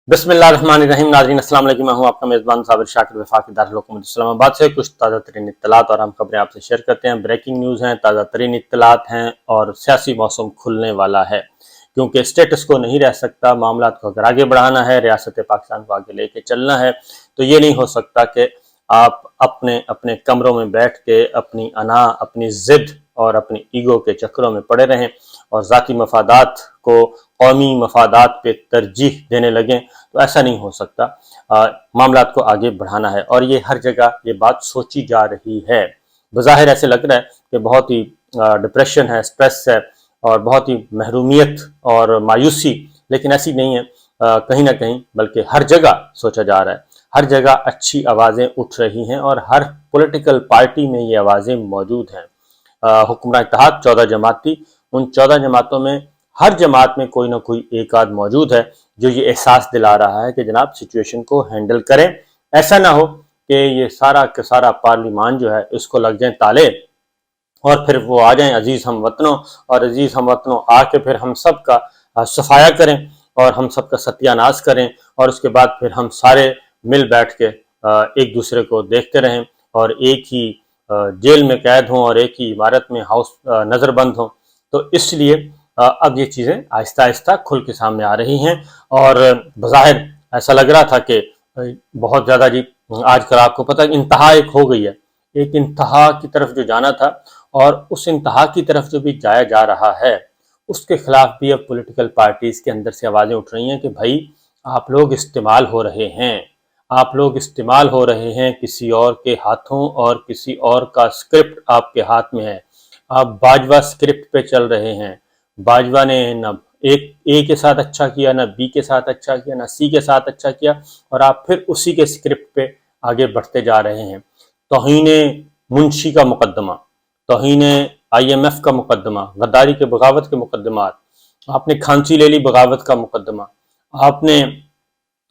बिस्मिल्लाहिर्रहमानिर्रहीम। नाज़रीन अस्सलाम वालेकुम। मैं हूं आपका मेज़बान साबिर शाकिर वफाकी दारुल हुकूमत इस्लामाबाद से कुछ ताज़ा तरीन इत्तलात और अहम खबरें आपसे शेयर करते हैं। ब्रेकिंग न्यूज़ हैं, ताज़ा तरीन इत्तलात हैं और सियासी मौसम खुलने वाला है, क्योंकि स्टेटस को नहीं रह सकता। मामला को अगर आगे बढ़ाना है, रियासत पाकिस्तान को आगे लेके चलना है, तो ये नहीं हो सकता कि आप अपने अपने कमरों में बैठ के अपनी अना, अपनी ज़िद और अपनी ईगो के चक्करों में पड़े रहें और ज़ाती मफादात को कौमी मफादात पे तरजीह देने लगें। तो ऐसा नहीं हो सकता। मामलात को आगे बढ़ाना है और ये हर जगह ये बात सोची जा रही है। बज़ाहिर ऐसे लग रहा है कि बहुत ही डिप्रेशन है, स्ट्रेस है और बहुत ही महरूमियत और मायूसी, लेकिन ऐसी नहीं है। कहीं ना कहीं बल्कि हर जगह सोचा जा रहा है, हर जगह अच्छी आवाज़ें उठ रही हैं और हर पॉलिटिकल पार्टी में ये आवाज़ें मौजूद हैं। हुक्मरान इत्तेहाद 14 जमाती, उन 14 जमातों में हर जमात में कोई ना कोई एक आध मौजूद है जो ये एहसास दिला रहा है कि जनाब सिचुएशन को हैंडल करें। ऐसा ना हो कि ये सारा का सारा पार्लिमान जो है इसको लग जाए ताले और फिर वो आ जाएं अजीज़ हम वतनों, और अजीज़ हम वतनों आके फिर हम सब का सफाया करें और हम सब का सत्यानाश करें और उसके बाद फिर हम सारे मिल बैठ के एक दूसरे को देखते रहें और एक ही जेल में कैद हों और एक ही इमारत में हाउस नज़रबंद हों। तो इसलिए अब ये चीज़ें आहिस्ता आहिस्ता खुल के सामने आ रही हैं और बज़ाहिर ऐसा लग रहा था कि बहुत ज़्यादा जी आजकल आपको पता है इंतहा एक हो गई है, एक इंतहा की तरफ जो जाना था और उस इंतहा की तरफ जो भी जाया जा रहा है उसके खिलाफ भी अब पॉलिटिकल पार्टीज़ के अंदर से आवाज़ें उठ रही हैं कि भाई आप लोग इस्तेमाल हो रहे हैं, आप लोग इस्तेमाल हो रहे हैं किसी और के हाथों और किसी और का स्क्रिप्ट आपके हाथ में है। आप बाजवा स्क्रिप्ट पे चल रहे हैं। बाजवा ने न एक ए के साथ अच्छा किया, ना बी के साथ अच्छा किया, ना सी के साथ अच्छा किया और आप फिर उसी के स्क्रिप्ट पे आगे बढ़ते जा रहे हैं। तौहीने मुंशी का मुकदमा, तौहीने IMF का मुकदमा, गद्दारी के बगावत के मुकदमात, आपने खांसी ले ली बगावत का मुकदमा, आपने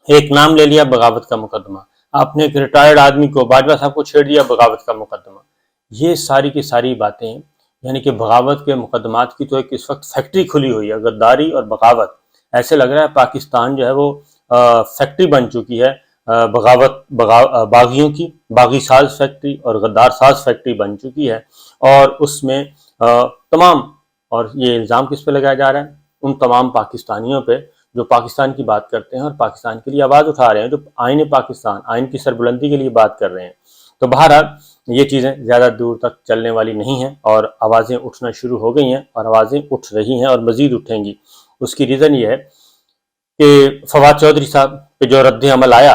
एक नाम ले लिया बगावत का मुकदमा, आपने एक रिटायर्ड आदमी को बाजवा साहब को छेड़ दिया बगावत का मुकदमा। ये सारी की सारी बातें, यानी कि बगावत के मुकदमात की तो एक इस वक्त फैक्ट्री खुली हुई है, गद्दारी और बगावत। ऐसे लग रहा है पाकिस्तान जो है वो फैक्ट्री बन चुकी है बगावत बागियों की, बागी साज फैक्ट्री और गद्दार साज फैक्ट्री बन चुकी है। और उसमें तमाम, और ये इल्ज़ाम किस पे लगाया जा रहा है, उन तमाम पाकिस्तानियों पे जो पाकिस्तान की बात करते हैं और पाकिस्तान के लिए आवाज़ उठा रहे हैं, जो आईन पाकिस्तान, आइन की सरबुलंदी के लिए बात कर रहे हैं। तो बहरहाल ये चीज़ें ज़्यादा दूर तक चलने वाली नहीं हैं और आवाज़ें उठना शुरू हो गई हैं और आवाज़ें उठ रही हैं और मज़ीद उठेंगी। उसकी रीज़न ये है कि फवाद चौधरी साहब पे जो रद्द अमल आया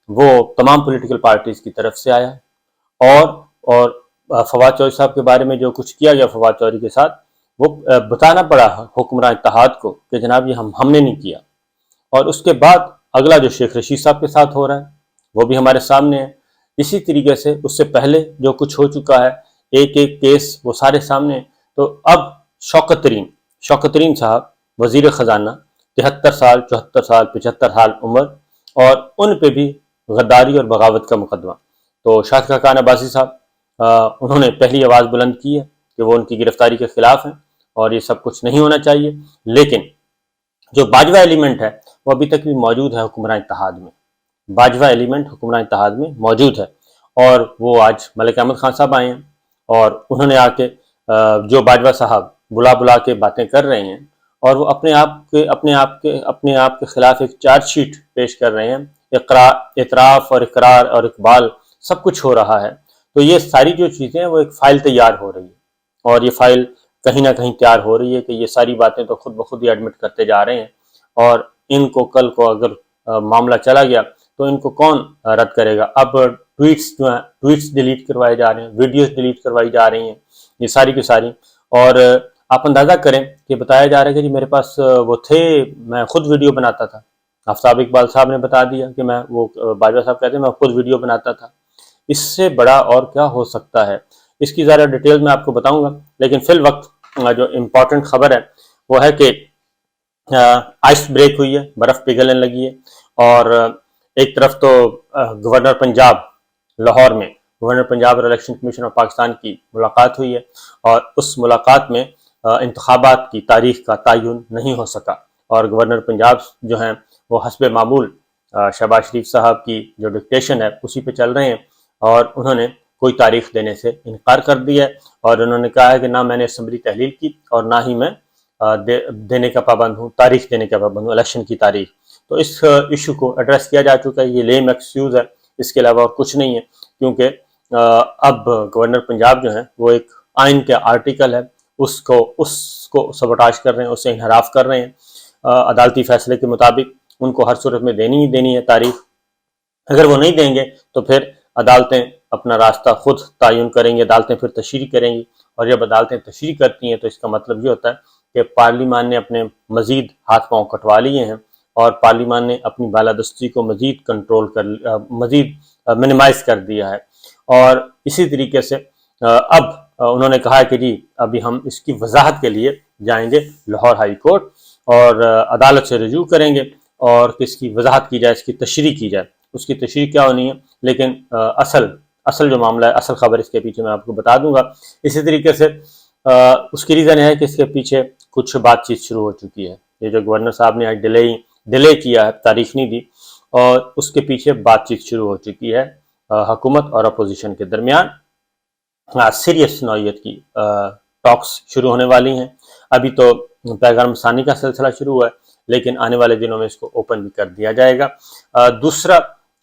वो तमाम पॉलिटिकल पार्टीज़ की तरफ से आया और फवाद चौधरी साहब के बारे में जो कुछ किया गया फवाद चौधरी के साथ, वो बताना पड़ा हुक्मरान इत्तेहाद को कि जनाब ये हमने नहीं किया। और उसके बाद अगला जो शेख रशीद साहब के साथ हो रहा है वो भी हमारे सामने है। इसी तरीके से उससे पहले जो कुछ हो चुका है, एक एक केस वो सारे सामने। तो अब शौकत तरीन साहब वजीर ख़जाना, 73 साल, 74 साल, 75 साल उम्र, और उन पे भी गद्दारी और बगावत का मुकदमा। तो शाहिद खाकान अब्बासी साहब उन्होंने पहली आवाज़ बुलंद की है कि वो उनकी गिरफ्तारी के खिलाफ हैं और ये सब कुछ नहीं होना चाहिए। लेकिन जो बाजवा एलिमेंट है वो अभी तक भी मौजूद है हुक्मरान इत्तेहाद में, बाजवा एलिमेंट हुक्मरान इत्तेहाद में मौजूद है। और वो आज मलिक अहमद खान साहब आए हैं और उन्होंने आके जो बाजवा साहब बुला बुला के बातें कर रहे हैं और वो अपने आप के खिलाफ एक चार्जशीट पेश कर रहे हैं। इतराफ़ और इकरार और इकबाल सब कुछ हो रहा है। तो ये सारी जो चीज़ें हैं वो एक फ़ाइल तैयार हो रही है और ये फ़ाइल कहीं ना कहीं तैयार हो रही है कि ये सारी बातें तो खुद ब खुद ही एडमिट करते जा रहे हैं और इनको कल को अगर मामला चला गया तो इनको कौन रद्द करेगा। अब ट्वीट्स जो हैं, ट्वीट्स डिलीट करवाए जा रहे हैं, वीडियोस डिलीट करवाई जा रही हैं, ये सारी की सारी। और आप अंदाज़ा करें कि बताया जा रहा है कि जी मेरे पास वो थे, मैं खुद वीडियो बनाता था। आफ्ताब इकबाल साहब ने बता दिया कि मैं, वो बाजवा साहब कहते हैं मैं खुद वीडियो बनाता था। इससे बड़ा और क्या हो सकता है। इसकी ज़रा डिटेल में आपको बताऊंगा, लेकिन फिल वक्त जो इम्पोर्टेंट खबर है वो है कि आइस ब्रेक हुई है, बर्फ़ पिघलने लगी है। और एक तरफ तो गवर्नर पंजाब लाहौर में गवर्नर पंजाब और इलेक्शन कमीशन ऑफ पाकिस्तान की मुलाकात हुई है और उस मुलाकात में इंतखाबात की तारीख का तयन नहीं हो सका और गवर्नर पंजाब जो हैं वो हस्बे मामूल शहबाज शरीफ साहब की जो डिक्टेशन है उसी पे चल रहे हैं और उन्होंने कोई तारीख देने से इनकार कर दिया है और उन्होंने कहा है कि ना मैंने असम्बली तहलील की और ना ही मैं देने का पाबंद हूँ, तारीख देने का पाबंद हूँ, इलेक्शन की तारीख। तो इस इशू को एड्रेस किया जा चुका है। ये लेम एक्सक्यूज है, इसके अलावा और कुछ नहीं है, क्योंकि अब गवर्नर पंजाब जो है वो एक आइन के आर्टिकल है उसको सबोटाज कर रहे हैं, उससे इनहराफ कर रहे हैं। अदालती फैसले के मुताबिक उनको हर सूरत में देनी ही देनी है तारीख। अगर वो नहीं देंगे तो फिर अदालतें अपना रास्ता खुद तयन करेंगी, अदालतें फिर तशरीह करेंगी और जब अदालतें तशरीह करती हैं तो इसका मतलब ये होता है कि पार्लियामान ने अपने मजीद हाथ पांव कटवा लिए हैं और पार्लियामान ने अपनी बालादस्ती को मजीद कंट्रोल कर मजीद मिनिमाइज कर दिया है। और इसी तरीके से अब उन्होंने कहा है कि जी अभी हम इसकी वजाहत के लिए जाएंगे लाहौर हाई कोर्ट और अदालत से रजू करेंगे और किसकी वजाहत की जाए, इसकी तशरीह की जाए। उसकी तशरीह क्या होनी है, लेकिन असल जो मामला है, असल खबर इसके पीछे मैं आपको बता दूंगा। इसी तरीके से उसकी रीज़न है कि इसके पीछे कुछ बातचीत शुरू हो चुकी है। ये जो गवर्नर साहब ने आज डिले किया है, तारीख नहीं दी, और उसके पीछे बातचीत शुरू हो चुकी है हुकूमत और अपोजिशन के दरमियान। सीरियस नौयत की टॉक्स शुरू होने वाली हैं। अभी तो पैगाम सानी का सिलसिला शुरू हुआ है, लेकिन आने वाले दिनों में इसको ओपन भी कर दिया जाएगा। दूसरा,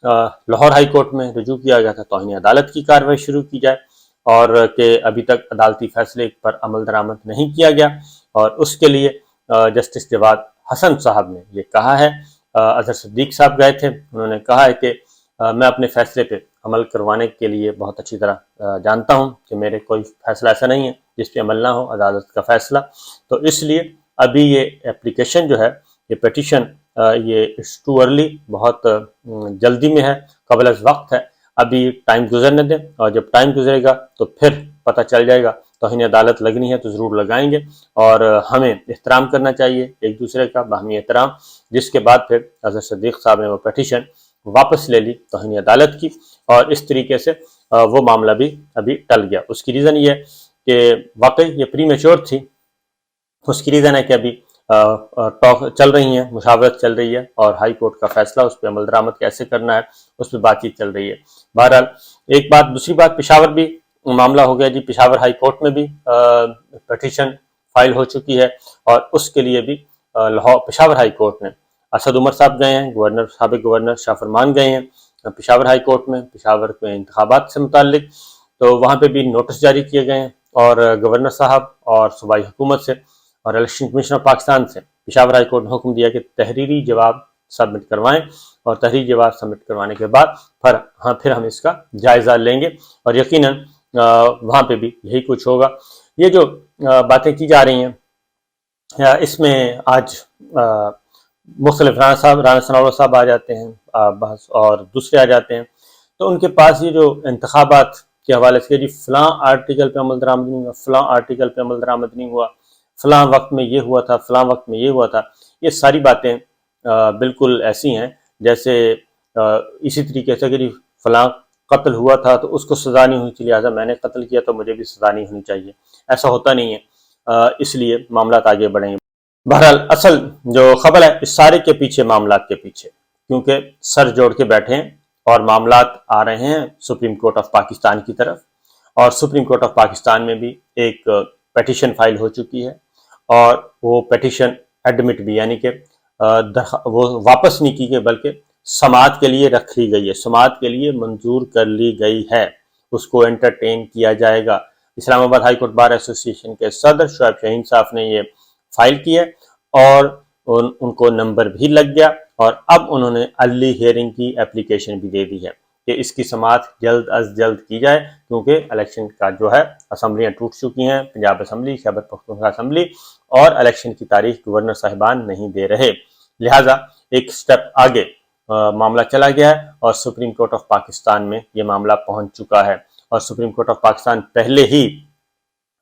लाहौर हाई कोर्ट में रुजू किया गया था तौहीन अदालत की कार्रवाई शुरू की जाए और कि अभी तक अदालती फैसले पर अमल दरामद नहीं किया गया और उसके लिए जस्टिस जवाद हसन साहब ने ये कहा है। अजहर सिद्दीक साहब गए थे, उन्होंने कहा है कि मैं अपने फैसले पे अमल करवाने के लिए बहुत अच्छी तरह जानता हूं कि मेरे कोई फैसला ऐसा नहीं है जिस पे अमल ना हो, अदालत का फैसला। तो इसलिए अभी ये एप्लीकेशन जो है, ये पिटीशन, ये टू अर्ली, बहुत जल्दी में है, कबल अज़ वक्त है। अभी टाइम गुजरने दें और जब टाइम गुजरेगा तो फिर पता चल जाएगा। तौहीन अदालत लगनी है तो ज़रूर लगाएंगे और हमें एहतराम करना चाहिए एक दूसरे का, बाहमी एहतराम। जिसके बाद फिर अज़हर सिद्दीक साहब ने वो पिटीशन वापस ले ली तौहीन अदालत की और इस तरीके से वो मामला भी अभी टल गया। उसकी रीज़न ये कि वाकई ये प्री मैच्योर थी। उसकी रीज़न है कि अभी टॉक चल रही है, मुशावरत चल रही है और हाई कोर्ट का फैसला, उस पर अमल दरामद कैसे करना है उस पर बातचीत चल रही है। बहरहाल एक बात, दूसरी बात, पेशावर भी मामला हो गया जी। पेशावर हाई कोर्ट में भी पिटीशन फाइल हो चुकी है और उसके लिए भी लाहौर पेशावर हाई कोर्ट में असद उमर साहब गए हैं, गवर्नर, साबिक गवर्नर शाह फरमान गए हैं पेशावर हाई कोर्ट में, पेशावर के इंतखाबात से मुतालिक। तो वहाँ पे भी नोटिस जारी किए गए हैं और गवर्नर साहब और सूबाई हुकूमत से और इलेक्शन कमीशन ऑफ पाकिस्तान से पेशावर हाई कोर्ट ने हुक्म दिया कि तहरीरी जवाब सबमिट करवाएं और तहरीरी जवाब सबमिट करवाने के बाद फिर हम इसका जायज़ा लेंगे और यकीनन वहाँ पे भी यही कुछ होगा। ये जो बातें की जा रही हैं, इसमें आज मुख्तलिफ राना सनाउल्लाह साहब आ जाते हैं और दूसरे आ जाते हैं, तो उनके पास ये जो इंतखाबात के हवाले से जी फ़लाँ आर्टिकल पे अमल दरामद नहीं हुआ, फ़लाँ आर्टिकल पे अमल दरामद नहीं हुआ, फ़लाँ वक्त में ये हुआ था, फ़लाँ वक्त में ये हुआ था, ये सारी बातें बिल्कुल ऐसी हैं जैसे इसी तरीके से कि फ़लाँ कत्ल हुआ था तो उसको सज़ा नहीं हुई थी, लिहाजा मैंने कत्ल किया तो मुझे भी सज़ा नहीं होनी चाहिए। ऐसा होता नहीं है, इसलिए मामला आगे बढ़ेंगे। बहरहाल असल जो खबर है इस सारे के पीछे, मामलात के पीछे, क्योंकि सर जोड़ के बैठे हैं और मामलात आ रहे हैं सुप्रीम कोर्ट ऑफ पाकिस्तान की तरफ और सुप्रीम कोर्ट ऑफ पाकिस्तान में भी एक पिटीशन फाइल हो चुकी है और वो पिटीशन एडमिट भी, यानी कि वो वापस नहीं की गई बल्कि समाअत के लिए रख ली गई है, समाअत के लिए मंजूर कर ली गई है, उसको एंटरटेन किया जाएगा। Islamabad high court bar association के सदर शुएब शाहीन साहब ने ये फाइल की है और उनको नंबर भी लग गया और अब उन्होंने अर्ली हियरिंग की एप्लीकेशन भी दे दी है कि इसकी समाअत जल्द अज जल्द की जाए, क्योंकि इलेक्शन का जो है असम्बलियाँ टूट चुकी हैं, पंजाब असम्बली, खैबर पख्तूनख्वा असम्बली, और इलेक्शन की तारीख गवर्नर साहिबान नहीं दे रहे। लिहाजा एक स्टेप आगे मामला चला गया है और सुप्रीम कोर्ट ऑफ पाकिस्तान में ये मामला पहुंच चुका है और सुप्रीम कोर्ट ऑफ पाकिस्तान पहले ही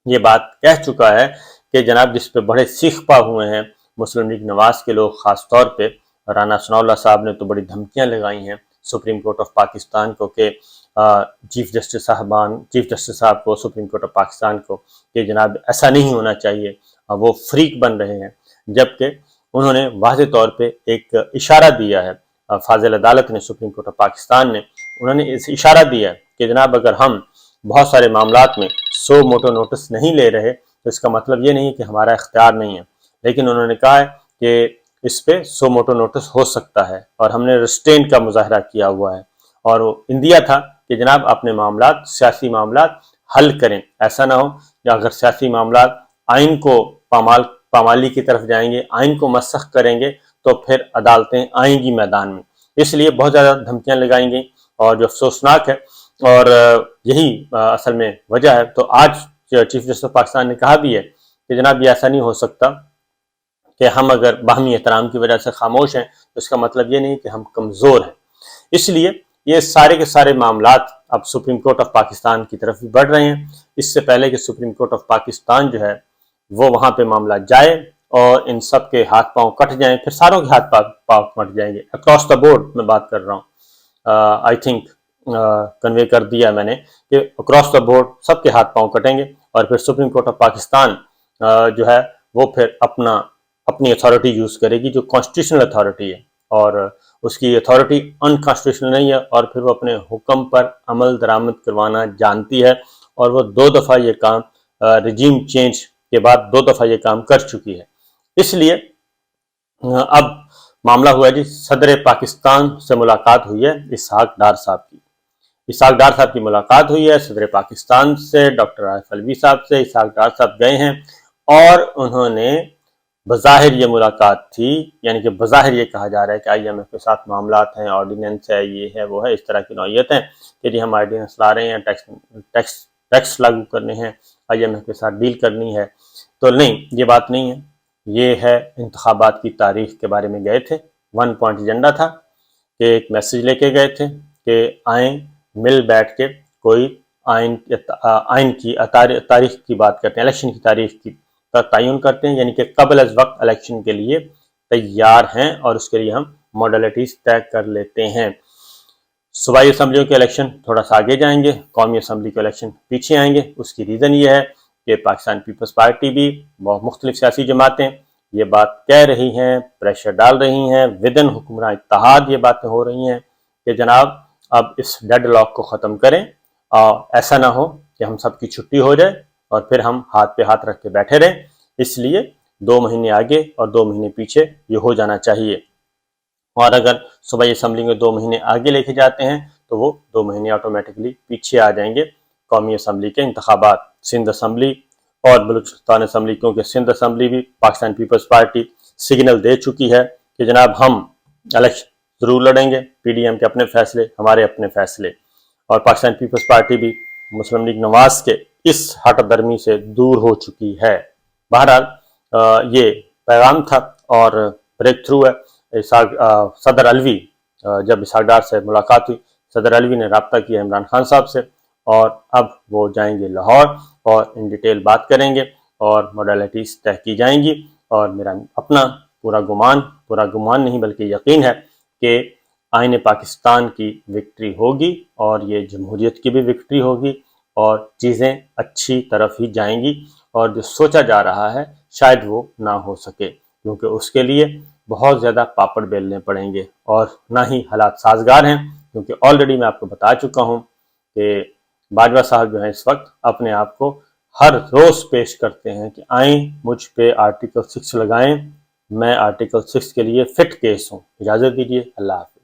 ये बात कह चुका है कि जनाब जिस पे बड़े सीख पा हुए हैं मुस्लिम लीग नवाज के लोग, ख़ास तौर पे राना सनाउल्लाह साहब ने तो बड़ी धमकियां लगाई हैं सुप्रीम कोर्ट ऑफ पाकिस्तान को कि चीफ जस्टिस साहब को, सुप्रीम कोर्ट ऑफ पाकिस्तान को, कि जनाब ऐसा नहीं होना चाहिए, वो फ्रीक बन रहे हैं, जबकि उन्होंने वाज़े तौर पे एक इशारा दिया है फाजिल अदालत ने, सुप्रीम कोर्ट ऑफ पाकिस्तान ने, उन्होंने इस इशारा दिया कि जनाब अगर हम बहुत सारे मामलात में सो मोटो नोटिस नहीं ले रहे तो इसका मतलब ये नहीं कि हमारा इख्तियार नहीं है, लेकिन उन्होंने कहा है कि इस पे सो मोटो नोटिस हो सकता है और हमने रिस्ट्रेंट का मुजाहरा किया हुआ है। और वो इंदिया था कि जनाब अपने मामलात, सियासी मामलात हल करें। ऐसा ना हो कि अगर सियासी मामलात आइन को पामाली की तरफ जाएंगे, आइन को मसख करेंगे, तो फिर अदालतें आएंगी मैदान में। इसलिए बहुत ज़्यादा धमकियां लगाई गई और जो अफसोसनाक है, और यही असल में वजह है। तो आज चीफ जस्टिस ऑफ पाकिस्तान ने कहा भी है कि जनाब ये ऐसा नहीं हो सकता कि हम अगर बाहमी एहतराम की वजह से खामोश हैं तो इसका मतलब ये नहीं कि हम कमज़ोर हैं। इसलिए ये सारे के सारे मामलात अब सुप्रीम कोर्ट ऑफ पाकिस्तान की तरफ भी बढ़ रहे हैं। इससे पहले कि सुप्रीम कोर्ट ऑफ पाकिस्तान जो है वो वहाँ पे मामला जाए और इन सब के हाथ पांव कट जाएं, फिर सारों के हाथ पांव कट जाएंगे। अक्रॉस द बोर्ड मैं बात कर रहा हूँ, आई थिंक कन्वे कर दिया मैंने कि अक्रॉस द बोर्ड सबके हाथ पांव कटेंगे और फिर सुप्रीम कोर्ट ऑफ पाकिस्तान जो है वो फिर अपनी अथॉरिटी यूज़ करेगी जो कॉन्स्टिट्यूशनल अथॉरिटी है, और उसकी अथॉरिटी अनकॉन्स्टिट्यूशनल नहीं है, और फिर वो अपने हुक्म पर अमल दरामद करवाना जानती है। और वो 2 दफ़ा ये काम रिजीम चेंज के बाद 2 दफ़ा ये काम कर चुकी है। इसलिए अब मामला हुआ जी, सदर पाकिस्तान से मुलाकात हुई है इसहाक डार साहब की। इसहाक डार साहब की मुलाकात हुई है सदर पाकिस्तान से, डॉक्टर आरिफ अलवी साहब से। इसहाक डार साहब गए हैं और उन्होंने बज़ाहिर ये मुलाकात थी, यानी कि बज़ाहिर ये कहा जा रहा है कि IMF के साथ मामलात हैं, ऑर्डिनेंस है, ये है, वो है, इस तरह की नौयत है कि जी हम ऑर्डिनेंस ला रहे हैं, टैक्स लागू करने हैं, IMF के साथ डील करनी है। तो नहीं, ये बात नहीं है। ये है इंतखाबात की तारीख के बारे में गए थे। 1 पॉइंट एजेंडा था कि एक मैसेज लेके गए थे कि आए मिल बैठ के कोई आइन की तारीख की बात करते हैं, इलेक्शन की तारीख की तयन करते हैं, यानी कि कबल अज वक्त इलेक्शन के लिए तैयार हैं और उसके लिए हम मॉडलिटीज तय कर लेते हैं। सूबाई असम्बलियों के इलेक्शन थोड़ा सा आगे जाएंगे, कौमी असम्बली के इलेक्शन पीछे आएंगे। उसकी रीज़न ये है कि पाकिस्तान पीपल्स पार्टी भी बहुत मुख्तलिफ सियासी जमातें ये बात कह रही हैं, प्रेशर डाल रही हैं, विदन हुक्मरान इत्तेहाद ये बातें हो रही हैं कि जनाब अब इस डेड लॉक को ख़त्म करें, ऐसा ना हो कि हम सबकी छुट्टी हो जाए और फिर हम हाथ पे हाथ रख के बैठे रहें। इसलिए 2 महीने आगे और 2 महीने पीछे ये हो जाना चाहिए। और अगर सूबाई असम्बली में 2 महीने आगे लेके जाते हैं तो वो 2 महीने ऑटोमेटिकली पीछे आ जाएंगे कौमी असम्बली के इंतखाबात। सिंध असम्बली और बलूचिस्तान असम्बली, क्योंकि सिंध असम्बली भी पाकिस्तान पीपल्स पार्टी सिग्नल दे चुकी है कि जनाब हम इलेक्शन ज़रूर लड़ेंगे, PDM के अपने फैसले, हमारे अपने फैसले। और पाकिस्तान पीपल्स पार्टी भी मुस्लिम लीग नवाज के इस हट दर्मी से दूर हो चुकी है। बहरहाल ये पैगाम था और ब्रेक थ्रू है। सदर अलवी, जब इसहाक डार से मुलाकात हुई, सदर अलवी ने रब्ता किया इमरान खान साहब से और अब वो जाएंगे लाहौर और इन डिटेल बात करेंगे और मॉडलिटीज़ तय की जाएंगी। और मेरा अपना पूरा गुमान नहीं बल्कि यकीन है कि आईन पाकिस्तान की विक्ट्री होगी और ये जमहूरियत की भी विक्ट्री होगी और चीज़ें अच्छी तरफ ही जाएंगी। और जो सोचा जा रहा है शायद वो ना हो सके, क्योंकि उसके लिए बहुत ज़्यादा पापड़ बेलने पड़ेंगे और ना ही हालात साजगार हैं। क्योंकि ऑलरेडी मैं आपको बता चुका हूँ कि बाजवा साहब जो हैं इस वक्त अपने आप को हर रोज़ पेश करते हैं कि आएँ मुझ पे आर्टिकल 6 लगाएं, मैं आर्टिकल 6 के लिए फिट केस हूँ। इजाज़त दीजिए, अल्लाह हाफ़िज़।